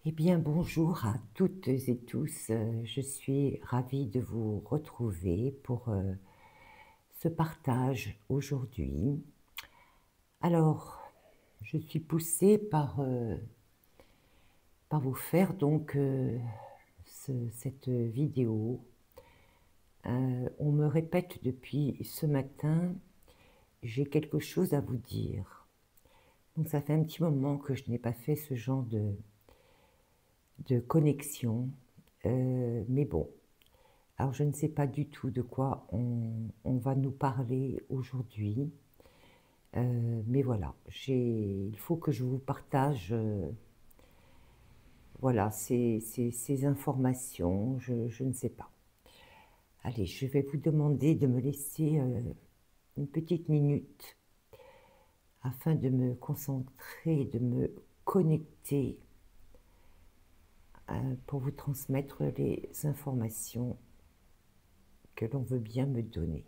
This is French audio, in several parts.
Eh bien, bonjour à toutes et tous. Je suis ravie de vous retrouver pour ce partage aujourd'hui. Alors, je suis poussée par vous faire donc cette vidéo. On me répète depuis ce matin, j'ai quelque chose à vous dire. Donc, ça fait un petit moment que je n'ai pas fait ce genre de connexion. Mais bon. Alors, je ne sais pas du tout de quoi on va nous parler aujourd'hui, mais voilà, il faut que je vous partage voilà, ces informations, je ne sais pas. Allez, je vais vous demander de me laisser une petite minute afin de me concentrer, de me connecter pour vous transmettre les informations que l'on veut bien me donner.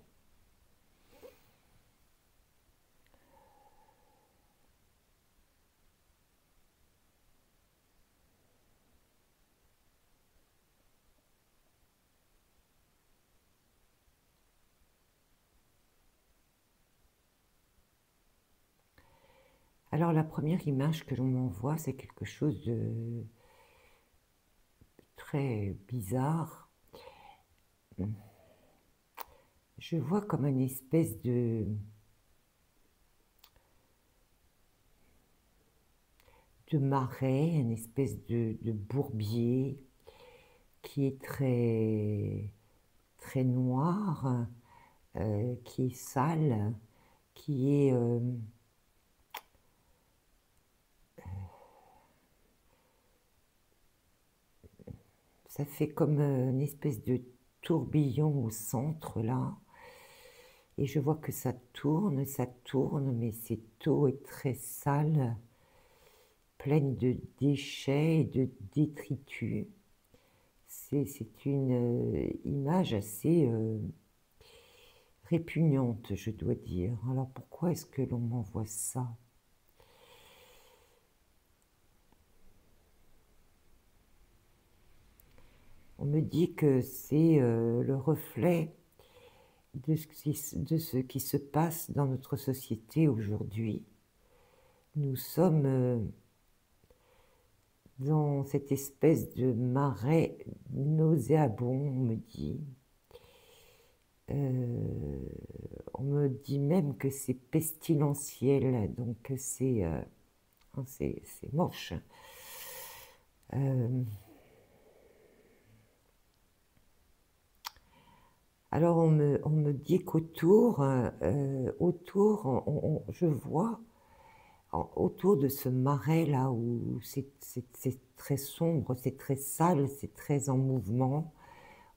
Alors la première image que l'on m'envoie, c'est quelque chose de très bizarre. Je vois comme une espèce de marais, une espèce de bourbier qui est très noir, qui est sale, qui est ça fait comme une espèce de tourbillon au centre là. Et je vois que ça tourne, mais cette eau est très sale, pleine de déchets et de détritus. C'est une image assez répugnante, je dois dire. Alors pourquoi est-ce que l'on m'envoie ça? On me dit que c'est le reflet de ce qui se passe dans notre société aujourd'hui. Nous sommes dans cette espèce de marais nauséabond, on me dit. On me dit même que c'est pestilentiel, donc c'est moche. Alors on me dit qu'autour, je vois autour de ce marais là où c'est très sombre, c'est très sale, c'est très en mouvement.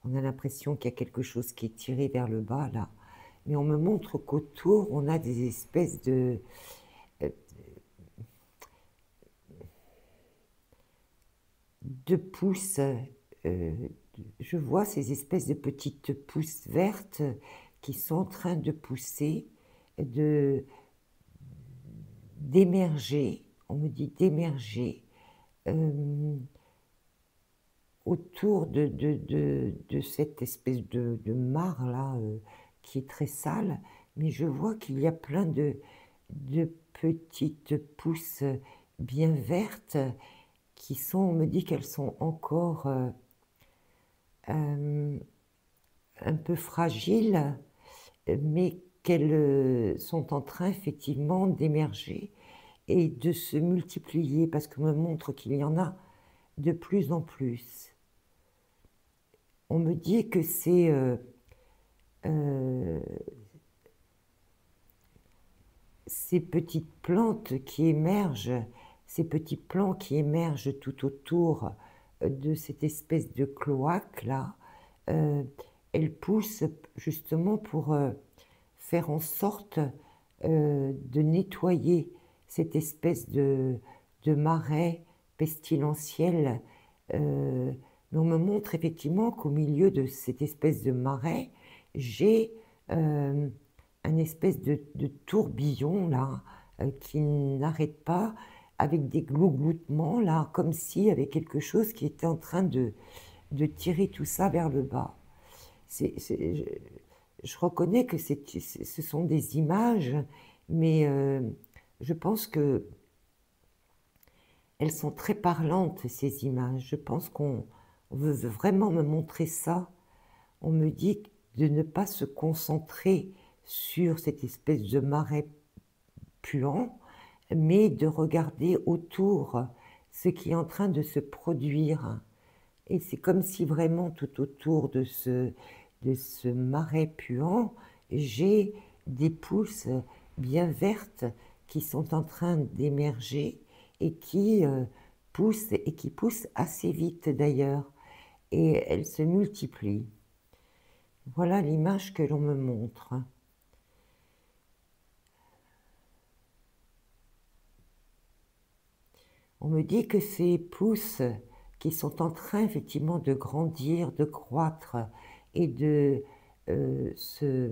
On a l'impression qu'il y a quelque chose qui est tiré vers le bas là. Mais on me montre qu'autour on a des espèces euh, de pousses. Je vois ces espèces de petites pousses vertes qui sont en train de pousser, de d'émerger, on me dit d'émerger autour de cette espèce de mare là qui est très sale, mais je vois qu'il y a plein de petites pousses bien vertes qui sont, on me dit qu'elles sont encore un peu fragiles, mais qu'elles sont en train effectivement d'émerger et de se multiplier, parce qu'on me montre qu'il y en a de plus en plus. On me dit que c'est euh, ces petites plantes qui émergent, ces petits plants qui émergent tout autour de cette espèce de cloaque là, elles poussent justement pour faire en sorte de nettoyer cette espèce de marais pestilentiel. Mais on me montre effectivement qu'au milieu de cette espèce de marais, j'ai un espèce de tourbillon là qui n'arrête pas, avec des glougloutements, là, comme s'il y avait quelque chose qui était en train de tirer tout ça vers le bas. Je reconnais que ce sont des images, mais je pense que elles sont très parlantes, ces images. Je pense qu'on veut vraiment me montrer ça. On me dit de ne pas se concentrer sur cette espèce de marais puant, mais de regarder autour ce qui est en train de se produire. Et c'est comme si vraiment tout autour de ce marais puant, j'ai des pousses bien vertes qui sont en train d'émerger et qui poussent assez vite d'ailleurs. Et elles se multiplient. Voilà l'image que l'on me montre. On me dit que ces pousses qui sont en train effectivement de grandir, de croître et de se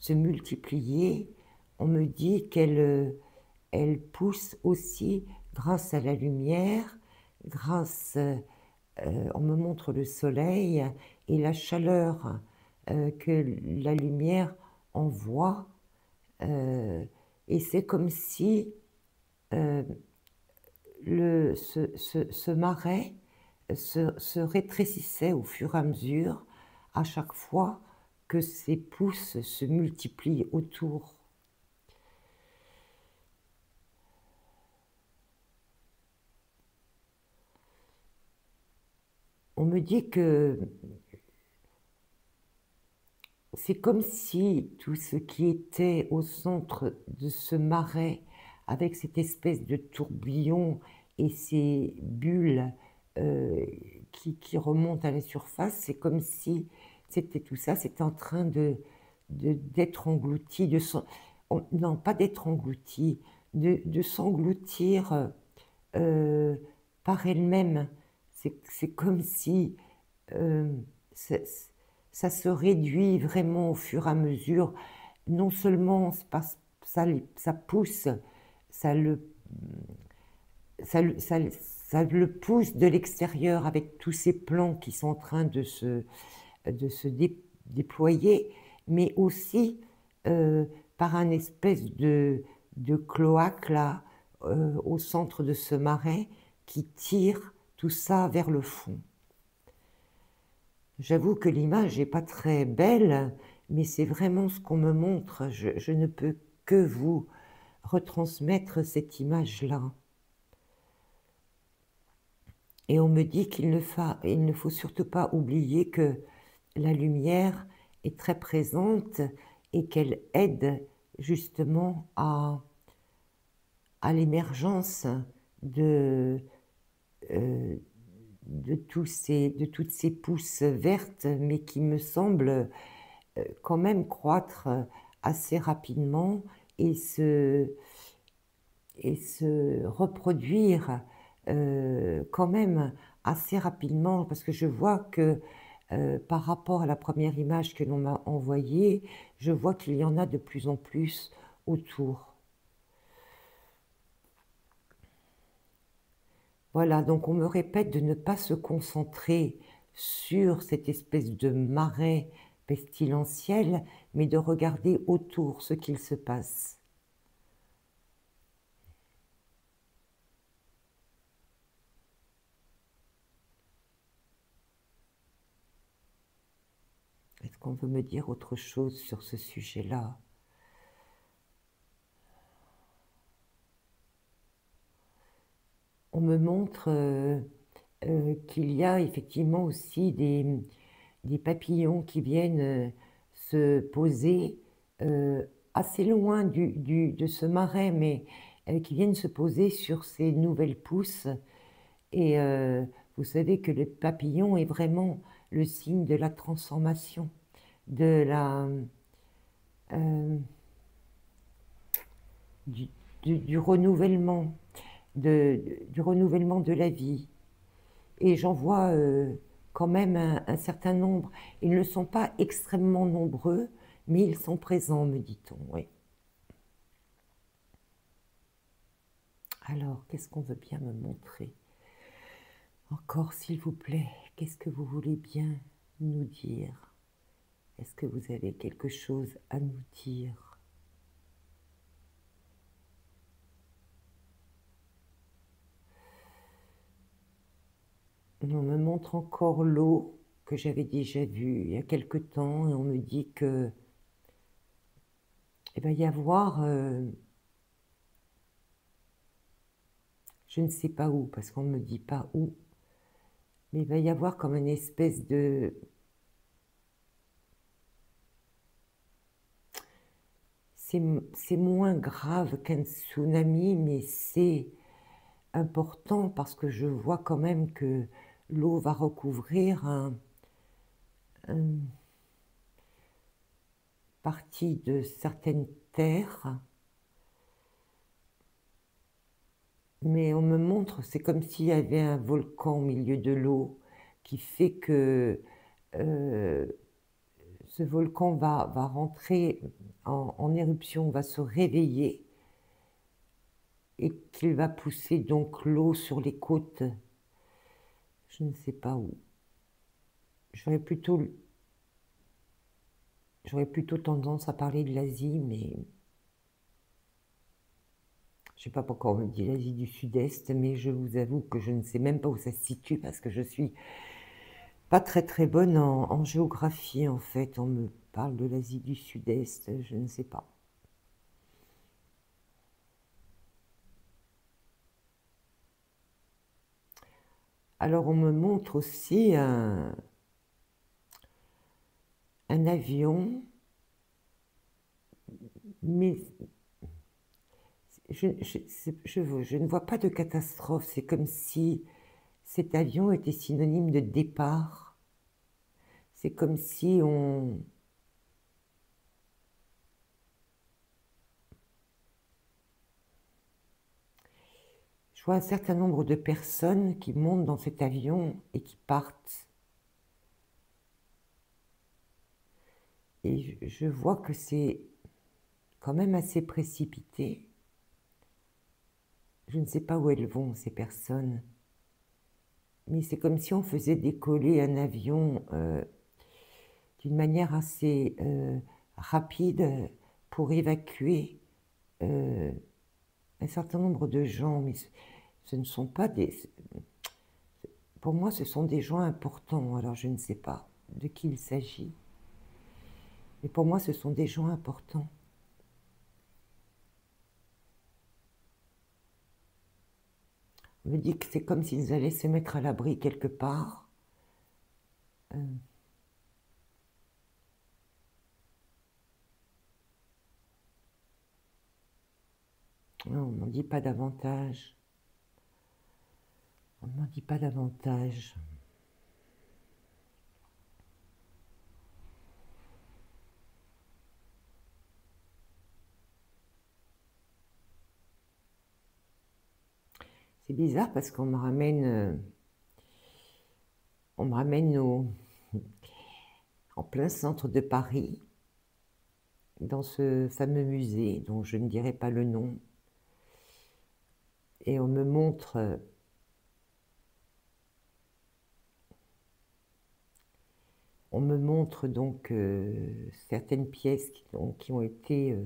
multiplier, on me dit qu'elles poussent aussi grâce à la lumière, on me montre le soleil et la chaleur que la lumière envoie, et c'est comme si ce marais se rétrécissait au fur et à mesure, à chaque fois que ces pousses se multiplient autour. On me dit que c'est comme si tout ce qui était au centre de ce marais, avec cette espèce de tourbillon et ces bulles qui remontent à la surface, c'est comme si tout ça, c'était en train d'être englouti, non, pas d'être englouti, de s'engloutir par elle-même. C'est comme si ça se réduit vraiment au fur et à mesure. Non seulement ça pousse, ça le pousse de l'extérieur avec tous ces plans qui sont en train de se déployer, mais aussi par un espèce de cloaque là, au centre de ce marais qui tire tout ça vers le fond. J'avoue que l'image n'est pas très belle, mais c'est vraiment ce qu'on me montre. Je ne peux que vous retransmettre cette image-là. Et on me dit qu'il ne faut surtout pas oublier que la lumière est très présente et qu'elle aide justement à l'émergence de toutes ces pousses vertes, mais qui me semblent quand même croître assez rapidement et se reproduire quand même assez rapidement, parce que je vois que par rapport à la première image que l'on m'a envoyée, je vois qu'il y en a de plus en plus autour. Voilà, donc on me répète de ne pas se concentrer sur cette espèce de marais pestilentiel, mais de regarder autour ce qu'il se passe. Est-ce qu'on veut me dire autre chose sur ce sujet-là? On me montre qu'il y a effectivement aussi des papillons qui viennent se poser assez loin de ce marais, mais qui viennent se poser sur ces nouvelles pousses. Et vous savez que le papillon est vraiment le signe de la transformation, de du renouvellement, du renouvellement de la vie. Et j'en vois quand même un certain nombre. Ils ne sont pas extrêmement nombreux, mais ils sont présents, me dit-on. Oui. Alors, qu'est-ce qu'on veut bien me montrer? Encore, s'il vous plaît, qu'est-ce que vous voulez bien nous dire? Est-ce que vous avez quelque chose à nous dire? On me montre encore l'eau que j'avais déjà vue il y a quelque temps et on me dit que il va y avoir, je ne sais pas où, parce qu'on ne me dit pas où, mais il va y avoir comme une espèce de... C'est moins grave qu'un tsunami, mais c'est important parce que je vois quand même que l'eau va recouvrir un partie de certaines terres, mais on me montre, c'est comme s'il y avait un volcan au milieu de l'eau qui fait que euh, ce volcan va rentrer en éruption, va se réveiller et qu'il va pousser donc l'eau sur les côtes. Je ne sais pas où. J'aurais plutôt, j'aurais plutôt tendance à parler de l'Asie, mais je ne sais pas pourquoi on me dit l'Asie du Sud-Est, mais je vous avoue que je ne sais même pas où ça se situe parce que je suis pas très très bonne en géographie en fait. On me parle de l'Asie du Sud-Est, je ne sais pas. Alors on me montre aussi un avion, mais je ne vois pas de catastrophe. C'est comme si cet avion était synonyme de départ. C'est comme si on... Je vois un certain nombre de personnes qui montent dans cet avion et qui partent. Et je vois que c'est quand même assez précipité. Je ne sais pas où elles vont, ces personnes. Mais c'est comme si on faisait décoller un avion d'une manière assez rapide pour évacuer euh, un certain nombre de gens. Mais ce ne sont pas des... Pour moi, ce sont des gens importants. Alors, je ne sais pas de qui il s'agit. Mais pour moi, ce sont des gens importants. On me dit que c'est comme s'ils allaient se mettre à l'abri quelque part. Euh, non, on n'en dit pas davantage. On n'en dit pas davantage. C'est bizarre parce qu'on me ramène en plein centre de Paris, dans ce fameux musée dont je ne dirai pas le nom, et on me montre donc certaines pièces qui ont été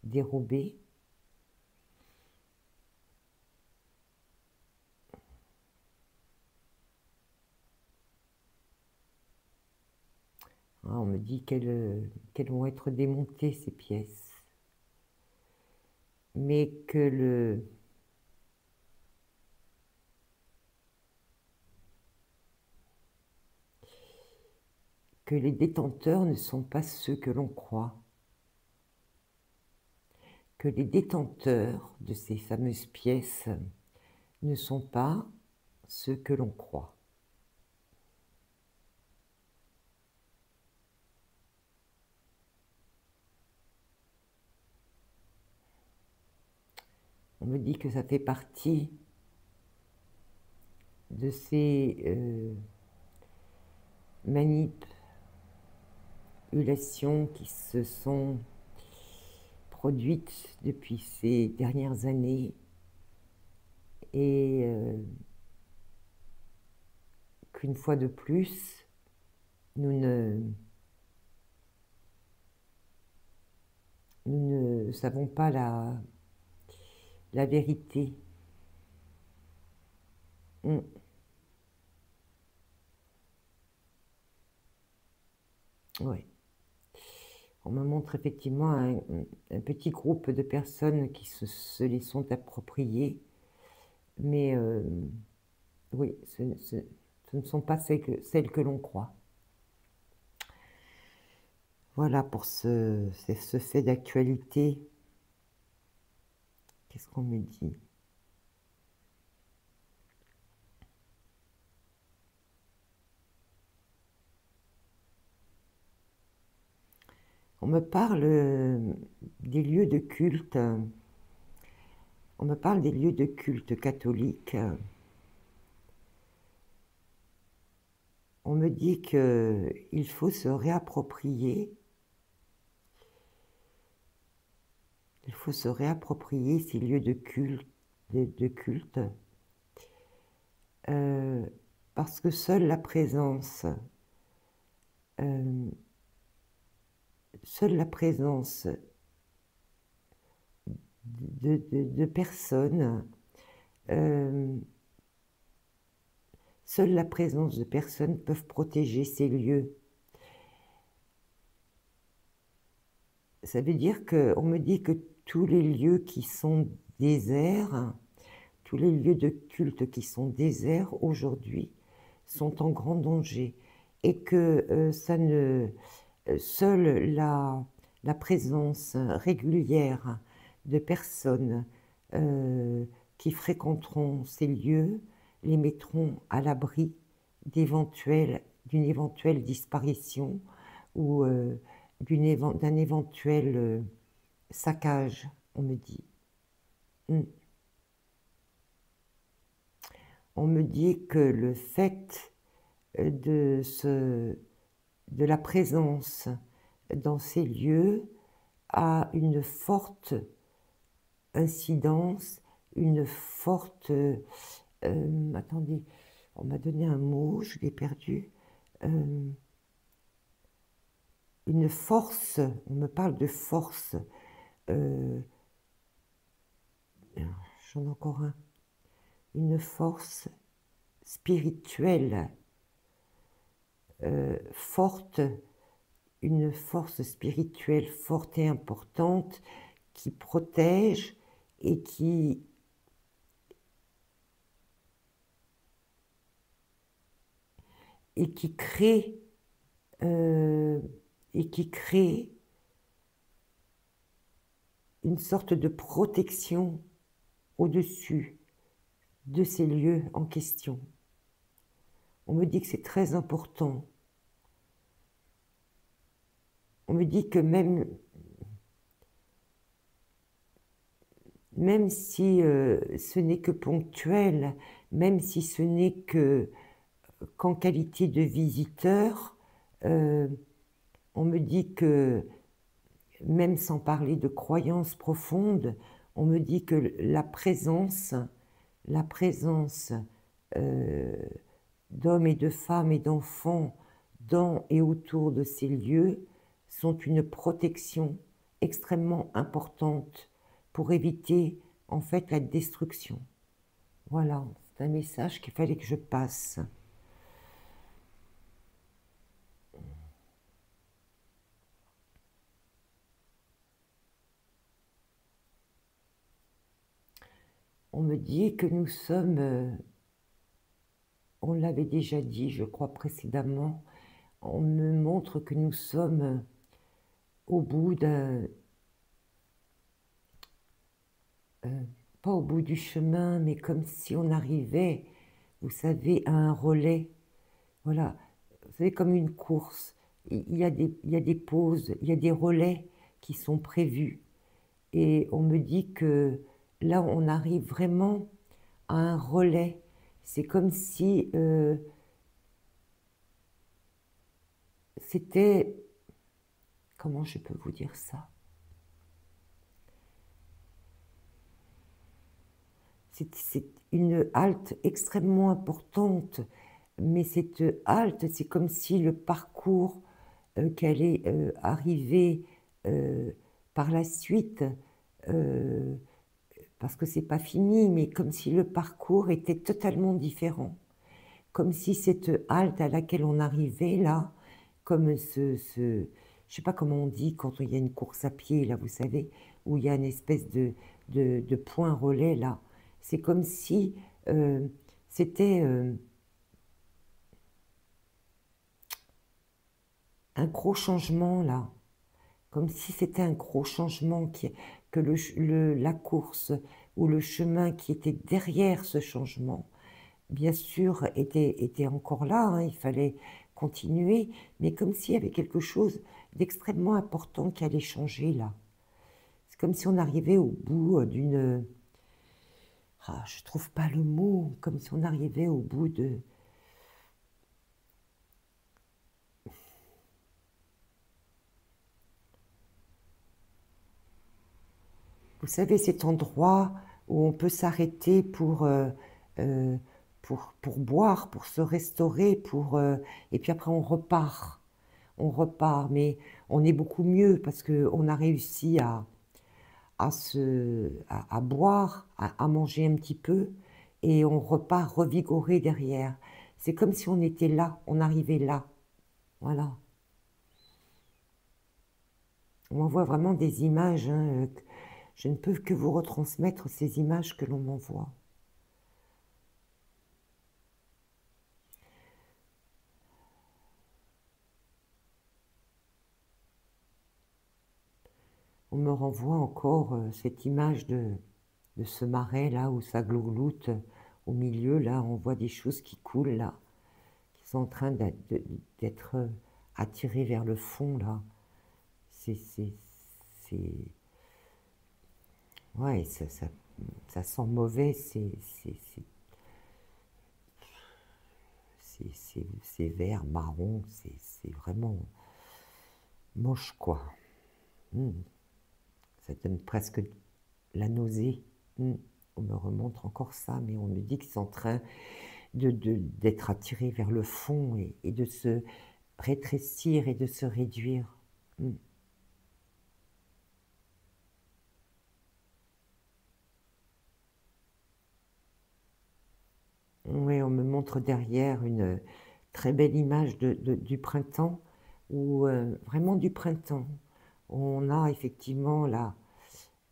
dérobées. Ah, on me dit qu'elles vont être démontées, ces pièces, mais que les détenteurs ne sont pas ceux que l'on croit, que les détenteurs de ces fameuses pièces ne sont pas ceux que l'on croit. On me dit que ça fait partie de ces manipulations qui se sont produites depuis ces dernières années et qu'une fois de plus, nous ne savons pas la vérité. Ouais. On me montre effectivement un petit groupe de personnes qui se les sont appropriées, mais oui, ce ne sont pas celles que l'on croit. Voilà pour ce fait d'actualité. Qu'est-ce qu'on me dit? On me parle des lieux de culte. On me parle des lieux de culte catholiques. On me dit qu'il faut se réapproprier. Il faut se réapproprier ces lieux de culte, parce que seule la présence de personnes, seule la présence de personnes peuvent protéger ces lieux. Ça veut dire qu'on me dit que tous les lieux qui sont déserts, tous les lieux de culte qui sont déserts aujourd'hui sont en grand danger et que seule la présence régulière de personnes qui fréquenteront ces lieux les mettront à l'abri d'une éventuelle disparition ou d'un éventuel saccage, on me dit. On me dit que le fait de la présence dans ces lieux a une forte incidence, une forte... attendez, on m'a donné un mot, je l'ai perdu. Une force, on me parle de force. J'en ai encore un. Une force spirituelle forte, une force spirituelle forte et importante qui protège et qui crée une sorte de protection au-dessus de ces lieux en question. On me dit que c'est très important. On me dit que même si ce n'est que ponctuel, même si ce n'est qu'en qualité de visiteur, on me dit que, même sans parler de croyances profondes, on me dit que la présence d'hommes et de femmes et d'enfants dans et autour de ces lieux sont une protection extrêmement importante pour éviter en fait la destruction. Voilà, c'est un message qu'il fallait que je passe. On me dit que nous sommes, on l'avait déjà dit, je crois précédemment, on me montre que nous sommes au bout pas au bout du chemin, mais comme si on arrivait, vous savez, à un relais. Voilà, vous savez, comme une course. Il y a des pauses, il y a des relais qui sont prévus. Et on me dit que là, on arrive vraiment à un relais. C'est comme si c'était... Comment je peux vous dire ça? c'est une halte extrêmement importante, mais cette halte, c'est comme si le parcours qu'elle est arrivée par la suite, euh, parce que c'est pas fini, mais comme si le parcours était totalement différent, comme si cette halte à laquelle on arrivait là, comme je sais pas comment on dit quand il y a une course à pied là, vous savez, où il y a une espèce de point relais là, c'est comme si c'était un gros changement là, comme si c'était un gros changement que la course ou le chemin qui était derrière ce changement bien sûr, était encore là, hein, il fallait continuer, mais comme s'il y avait quelque chose d'extrêmement important qui allait changer là. C'est comme si on arrivait au bout d'une... Ah, je trouve pas le mot, comme si on arrivait au bout de... Vous savez, cet endroit où on peut s'arrêter euh, pour boire, pour se restaurer, et puis après on repart. On repart, mais on est beaucoup mieux parce qu'on a réussi à boire, à manger un petit peu, et on repart revigoré derrière. C'est comme si on était là, on arrivait là. Voilà. On m'envoie vraiment des images, hein, je ne peux que vous retransmettre ces images que l'on m'envoie. On me renvoie encore cette image de ce marais là où ça glougloute au milieu, là on voit des choses qui coulent là, qui sont en train d'être attirées vers le fond là. C'est ouais, ça sent mauvais, c'est vert, marron, c'est vraiment moche quoi. Mm. Ça donne presque la nausée. Mm. On me remontre encore ça, mais on me dit qu'ils sont en train d'être attirés vers le fond et de se rétrécir et de se réduire. Mm. Oui, on me montre derrière une très belle image du printemps, ou vraiment du printemps. On a effectivement là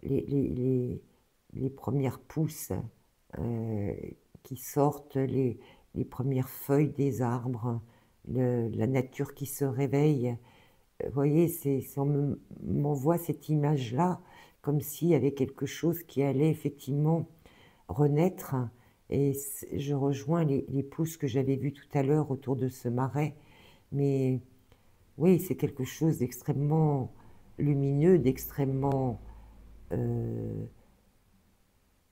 les, les, les, les premières pousses euh, qui sortent, les premières feuilles des arbres, la nature qui se réveille. Vous voyez, m'envoie cette image-là comme s'il y avait quelque chose qui allait effectivement renaître. Et je rejoins les pousses que j'avais vues tout à l'heure autour de ce marais. Mais oui, c'est quelque chose d'extrêmement lumineux, d'extrêmement euh,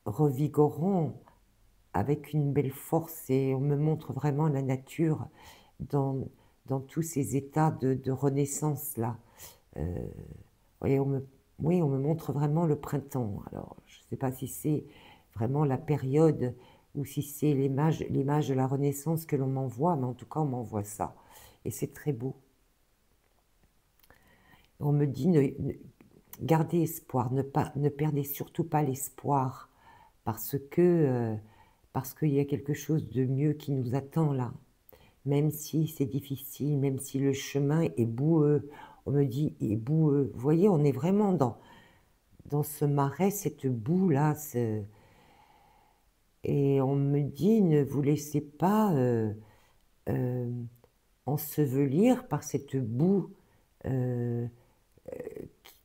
revigorant, avec une belle force. Et on me montre vraiment la nature dans, dans tous ces états de renaissance là. Euh, oui, oui, on me montre vraiment le printemps. Alors, je ne sais pas si c'est vraiment la période ou si c'est l'image de la Renaissance que l'on m'envoie, mais en tout cas, on m'envoie ça. Et c'est très beau. On me dit, gardez espoir, ne perdez surtout pas l'espoir, parce qu'il y a quelque chose de mieux qui nous attend là. Même si c'est difficile, même si le chemin est boueux, on me dit, il est boueux. Vous voyez, on est vraiment dans ce marais, cette boue-là, et on me dit, ne vous laissez pas euh, ensevelir par cette boue euh,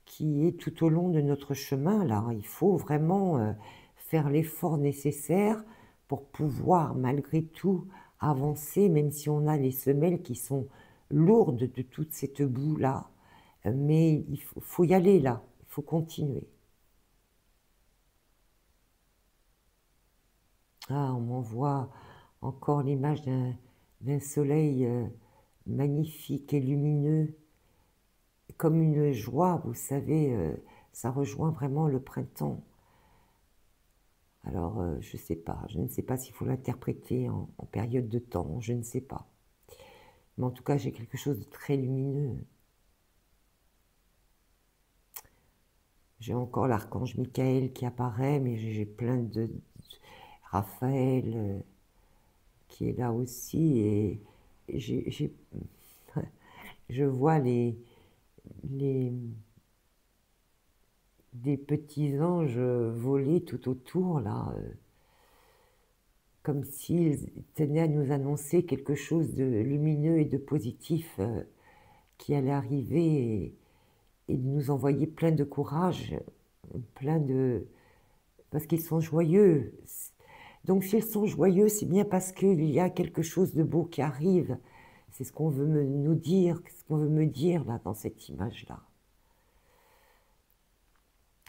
qui est tout au long de notre chemin, là. Il faut vraiment faire l'effort nécessaire pour pouvoir, malgré tout, avancer, même si on a les semelles qui sont lourdes de toute cette boue-là. Mais il faut y aller, là. Il faut continuer. Ah, on m'envoie encore l'image d'un soleil magnifique et lumineux, comme une joie, vous savez, ça rejoint vraiment le printemps. Alors, je sais pas, je ne sais pas s'il faut l'interpréter en période de temps, je ne sais pas. Mais en tout cas, j'ai quelque chose de très lumineux. J'ai encore l'archange Michael qui apparaît, mais j'ai plein de Raphaël qui est là aussi, et je vois des petits anges voler tout autour, là, comme s'ils tenaient à nous annoncer quelque chose de lumineux et de positif qui allait arriver, et de nous envoyer plein de courage, plein de... parce qu'ils sont joyeux. Donc s'ils sont joyeux, c'est bien parce qu'il y a quelque chose de beau qui arrive. C'est ce qu'on veut nous dire, ce qu'on veut me dire là dans cette image-là.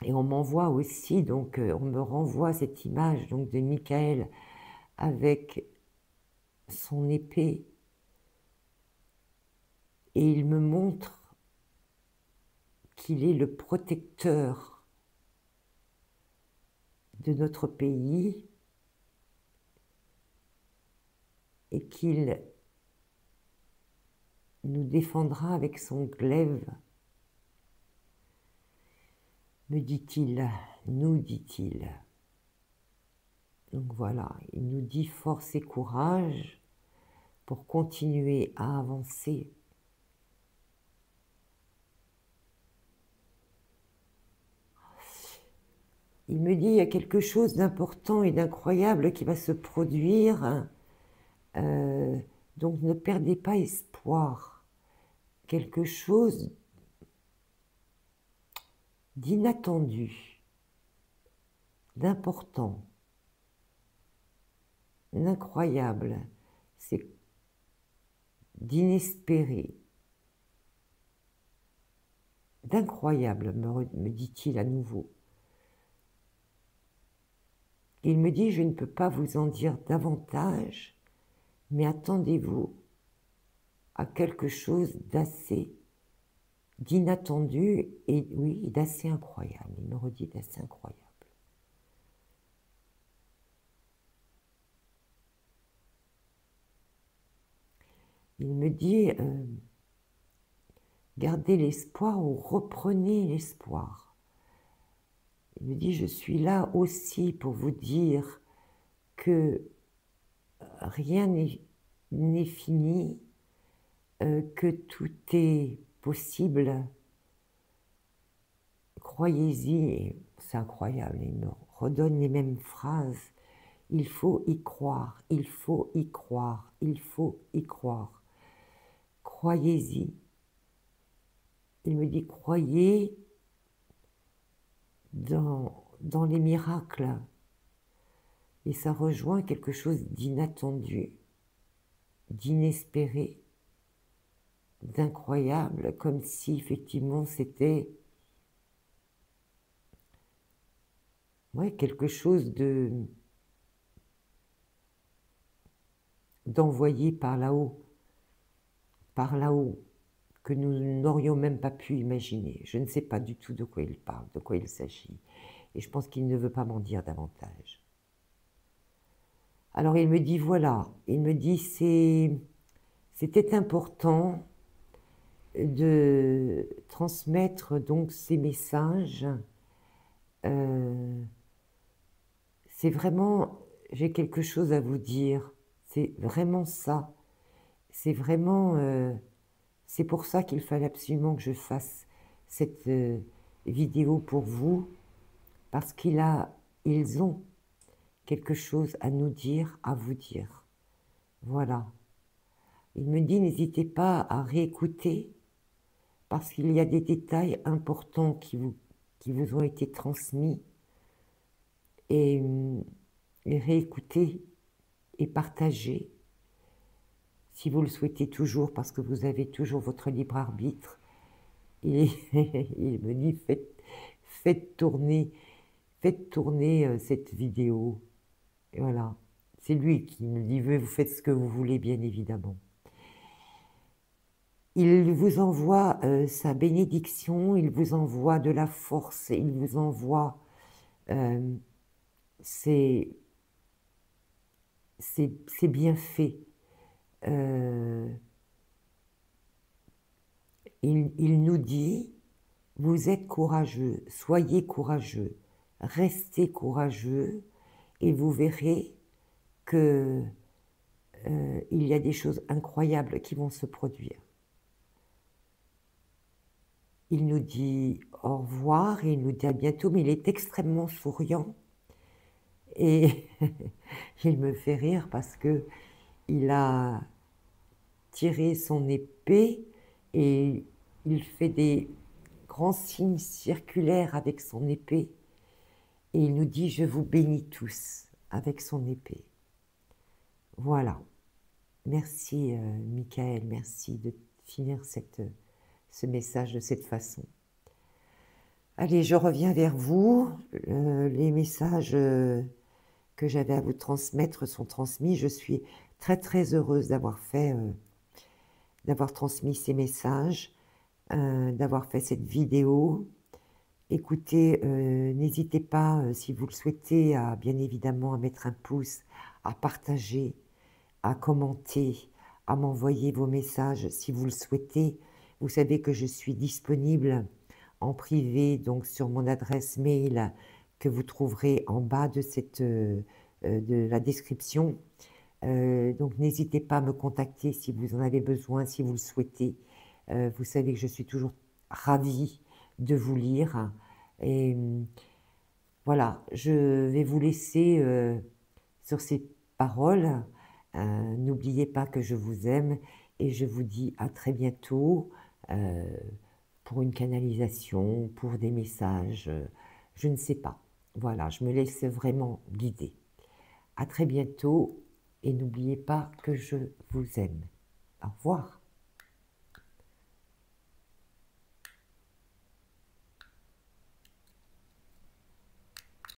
Et on m'envoie aussi, donc on me renvoie cette image donc de Michael avec son épée, et il me montre qu'il est le protecteur de notre pays et qu'il nous défendra avec son glaive, me dit-il, nous dit-il. Donc voilà, il nous dit force et courage pour continuer à avancer. Il me dit il y a quelque chose d'important et d'incroyable qui va se produire, donc ne perdez pas espoir. Quelque chose d'inattendu, d'important, d'incroyable, c'est d'inespéré, d'incroyable, me dit-il à nouveau. Il me dit, je ne peux pas vous en dire davantage, mais attendez-vous à quelque chose d'assez, d'inattendu, et oui, d'assez incroyable. Il me redit d'assez incroyable. Il me dit, gardez l'espoir ou reprenez l'espoir. Il me dit, je suis là aussi pour vous dire que rien n'est fini, que tout est possible. Croyez-y, c'est incroyable, il me redonne les mêmes phrases. Il faut y croire, il faut y croire, il faut y croire. Croyez-y. Il me dit, croyez dans les miracles. Et ça rejoint quelque chose d'inattendu, d'inespéré, d'incroyable, comme si effectivement c'était quelque chose d'envoyé par là-haut, que nous n'aurions même pas pu imaginer. Je ne sais pas du tout de quoi il parle, de quoi il s'agit. Et je pense qu'il ne veut pas m'en dire davantage. Alors il me dit, voilà, il me dit, c'était important de transmettre donc ces messages. C'est vraiment, j'ai quelque chose à vous dire. C'est vraiment ça. C'est vraiment, c'est pour ça qu'il fallait absolument que je fasse cette vidéo pour vous, parce ils ont quelque chose à nous dire, à vous dire. Voilà. Il me dit, n'hésitez pas à réécouter, parce qu'il y a des détails importants qui vous ont été transmis, et réécouter et partager, si vous le souhaitez toujours, parce que vous avez toujours votre libre arbitre. Et il me dit, faites tourner cette vidéo. Et voilà, c'est lui qui me dit, vous faites ce que vous voulez, bien évidemment. Il vous envoie sa bénédiction, il vous envoie de la force, il vous envoie c'est bien fait. Il nous dit, vous êtes courageux, soyez courageux, restez courageux, et vous verrez que il y a des choses incroyables qui vont se produire. Il nous dit au revoir et il nous dit à bientôt, mais il est extrêmement souriant et il me fait rire parce que il a tiré son épée et il fait des grands signes circulaires avec son épée et il nous dit je vous bénis tous avec son épée. Voilà. Merci Michael, merci de finir ce message de cette façon. Allez, je reviens vers vous. Les messages que j'avais à vous transmettre sont transmis. Je suis très très heureuse d'avoir transmis ces messages, d'avoir fait cette vidéo. Écoutez, n'hésitez pas, si vous le souhaitez, bien évidemment à mettre un pouce, à partager, à commenter, à m'envoyer vos messages si vous le souhaitez. Vous savez que je suis disponible en privé, donc sur mon adresse mail que vous trouverez en bas de de la description. Donc n'hésitez pas à me contacter si vous en avez besoin, si vous le souhaitez. Vous savez que je suis toujours ravie de vous lire. Et voilà, je vais vous laisser sur ces paroles. N'oubliez pas que je vous aime et je vous dis à très bientôt pour une canalisation, pour des messages, je ne sais pas. Voilà, je me laisse vraiment guider. À très bientôt et n'oubliez pas que je vous aime. Au revoir.